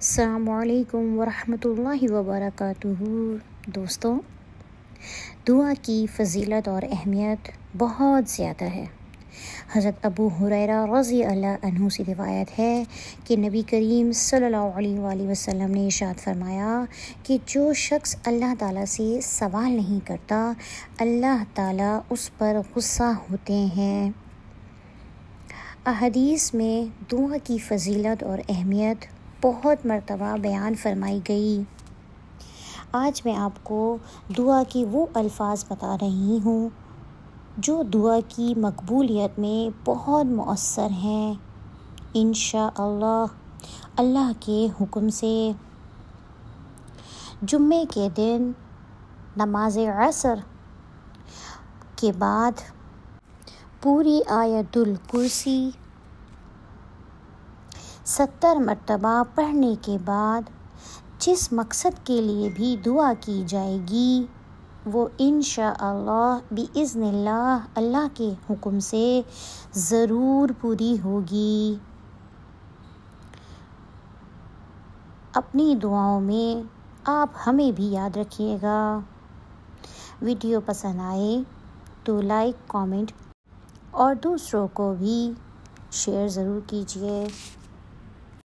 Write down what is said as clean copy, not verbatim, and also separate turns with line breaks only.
السلام علیکم ورحمۃ اللہ وبرکاتہ۔ دوستوں، دعا کی فضیلت اور اہمیت بہت زیادہ ہے۔ حضرت ابو ہریرہ رضی اللہ عنہ سے روایت ہے کہ نبی کریم صلی اللہ علیہ وآلہ وسلم نے ارشاد فرمایا کہ جو شخص اللہ تعالیٰ سے سوال نہیں کرتا، اللہ تعالیٰ اس پر غصہ ہوتے ہیں۔ احادیث میں دعا کی فضیلت اور اہمیت بہت مرتبہ بیان فرمائی گئی۔ آج میں آپ کو دعا کی وہ الفاظ بتا رہی ہوں جو دعا کی مقبولیت میں بہت مؤثر ہیں، انشاءاللہ اللہ کے حکم سے۔ جمعے کے دن نماز عصر کے بعد پوری آیت الکرسی 70 مرتبہ پڑھنے کے بعد جس مقصد کے لیے بھی دعا کی جائے گی وہ انشاءاللہ بإذن اللہ اللہ کے حکم سے ضرور پوری ہوگی۔ اپنی دعاؤں میں آپ ہمیں بھی یاد رکھیے گا۔ ویڈیو پسند آئے تو لائک، کامنٹ اور دوسروں کو بھی شیئر ضرور کیجیے۔